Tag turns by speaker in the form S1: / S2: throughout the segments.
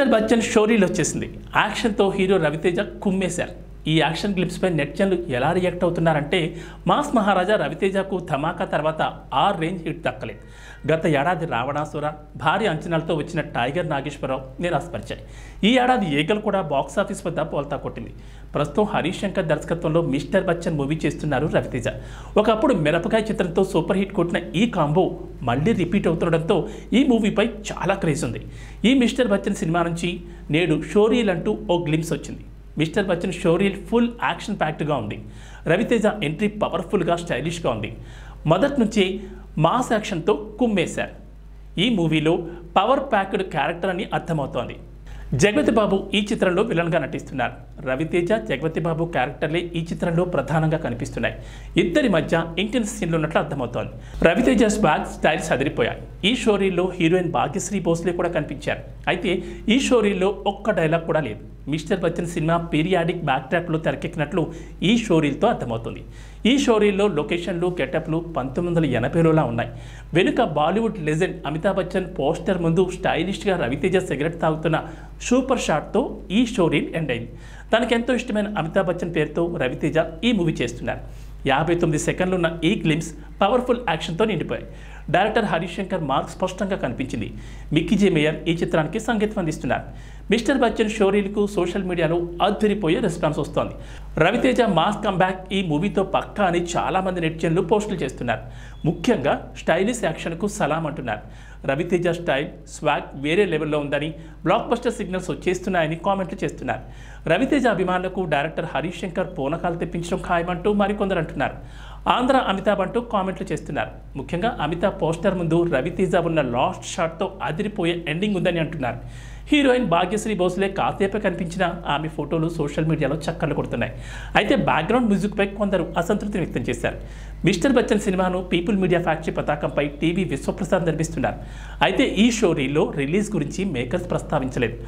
S1: Mister Bachchan షోరీలు వచ్చేసింది. యాక్షన్తో hero Raviteja కుమ్మేశారు. ఈ action క్లిప్స్పై నెటిజన్లు ఎలా రియాక్ట్ అవుతున్నారంటే, మాస్ మహారాజా రవితేజకు ధమాకా తర్వాత ఆ రేంజ్ హిట్ దక్కలేదు. గత ఏడాది రావణాసుర భారీ అంచనాలతో వచ్చిన టైగర్ నాగేశ్వరరావు నిరాశపరిచాయి. ఈ ఏడాది ఈగల్ కూడా బాక్సాఫీస్ వద్ద బోల్తా కొట్టింది. ప్రస్తుతం హరీష్ శంకర్ దర్శకత్వంలో మిస్టర్ బచ్చన్ మూవీ చేస్తున్నారు రవితేజ. ఒకప్పుడు మిరపకాయ చిత్రంతో సూపర్ హిట్ కొట్టిన ఈ కాంబో మళ్ళీ రిపీట్ అవుతుండడంతో ఈ మూవీపై చాలా క్రేజ్ ఉంది. ఈ మిస్టర్ బచ్చన్ సినిమా నుంచి నేడు షోరీల్ అంటూ ఓ గ్లిమ్స్ వచ్చింది. Mister Bachchan showreel full action ప్యాక్డ్గా ఉంది. రవితేజ ఎంట్రీ పవర్ఫుల్గా స్టైలిష్గా ఉంది. మొదటి నుంచి మాస్ యాక్షన్తో కుమ్మేశారు. ఈ మూవీలో పవర్ ప్యాక్డ్ క్యారెక్టర్ అని అర్థమవుతోంది. జగపతి బాబు ఈ చిత్రంలో విలన్గా నటిస్తున్నారు. రవితేజ, జగపతి బాబు క్యారెక్టర్లే ఈ చిత్రంలో ప్రధానంగా కనిపిస్తున్నాయి. ఇద్దరి మధ్య ఇంటెన్స్ సీన్లు ఉన్నట్లు అర్థమవుతోంది. Raviteja swag styles అదిరిపోయాయి. ఈ షోరీల్లో హీరోయిన్ భాగ్యశ్రీ భోస్లే కూడా కనిపించారు. అయితే ఈ షోరీల్లో ఒక్క డైలాగ్ కూడా లేదు. మిస్టర్ బచ్చన్ సినిమా పీరియాడిక్ బ్యాక్డ్రాప్లో తెరకెక్కినట్లు ఈ షోరీల్తో అర్థమవుతుంది. ఈ షోరీల్లో లొకేషన్లు, గెటప్లు 1980లోలా ఉన్నాయి. వెనుక బాలీవుడ్ లెజెండ్ అమితాబ్ బచ్చన్ పోస్టర్ ముందు స్టైలిష్గా రవితేజ సిగరెట్ తాగుతున్న సూపర్ షాట్తో ఈ షోరీల్ ఎండ్ అయింది. తనకెంతో ఇష్టమైన అమితాబ్ బచ్చన్ పేరుతో రవితేజ ఈ మూవీ చేస్తున్నారు. 59 సెకండ్లు ఉన్న ఈ గ్లిమ్స్ పవర్ఫుల్ యాక్షన్తో నిండిపోయాయి. డైరెక్టర్ హరీష్ శంకర్ మార్క్ స్పష్టంగా కనిపించింది. మిక్కీ జే మేయర్ ఈ చిత్రానికి సంగీతం అందిస్తున్నారు. మిస్టర్ బచ్చన్ షోరీల్కు సోషల్ మీడియాలో అదిరిపోయే రెస్పాన్స్ వస్తోంది. రవితేజ మాస్ కంబ్యాక్ ఈ మూవీతో పక్కా అని చాలామంది నెటిజన్లు పోస్టులు చేస్తున్నారు. ముఖ్యంగా స్టైలిష్ యాక్షన్కు సలాం అంటున్నారు. రవితేజ స్టైల్, స్వాగ్ వేరే లెవెల్లో ఉందని, బ్లాక్ బస్టర్ సిగ్నల్స్ వచ్చేస్తున్నాయని కామెంట్లు చేస్తున్నారు. రవితేజ అభిమానులకు డైరెక్టర్ హరీష్ శంకర్ పూనకాలు తెప్పించడం ఖాయమంటూ మరికొందరు అంటున్నారు. ఆంధ్ర అమితాబ్ అంటూ కామెంట్లు చేస్తున్నారు. ముఖ్యంగా అమితాబ్ పోస్టర్ ముందు రవితేజ ఉన్న లాస్ట్ షాట్తో అదిరిపోయే ఎండింగ్ ఉందని అంటున్నారు. హీరోయిన్ భాగ్యశ్రీ భోస్లే కాసేపే కనిపించిన ఆమె ఫోటోలు సోషల్ మీడియాలో చక్కర్లు కొడుతున్నాయి. అయితే బ్యాక్గ్రౌండ్ మ్యూజిక్పై కొందరు అసంతృప్తిని వ్యక్తం చేశారు. మిస్టర్ బచ్చన్ సినిమాను పీపుల్ మీడియా ఫ్యాక్టరీ పతాకంపై టీవీ విశ్వప్రసాద్ నిర్మిస్తున్నారు. అయితే ఈ షోరీలో రిలీజ్ గురించి మేకర్స్ ప్రస్తావించలేదు.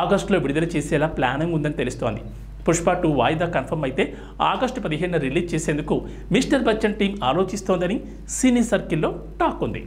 S1: ఆగస్టులో విడుదల చేసేలా ప్లానింగ్ ఉందని తెలుస్తోంది. పుష్ప 2 వాయిదా కన్ఫర్మ్ అయితే ఆగస్టు 15న రిలీజ్ చేసేందుకు మిస్టర్ బచ్చన్ టీం ఆలోచిస్తోందని సినీ సర్కిల్లో టాక్ ఉంది.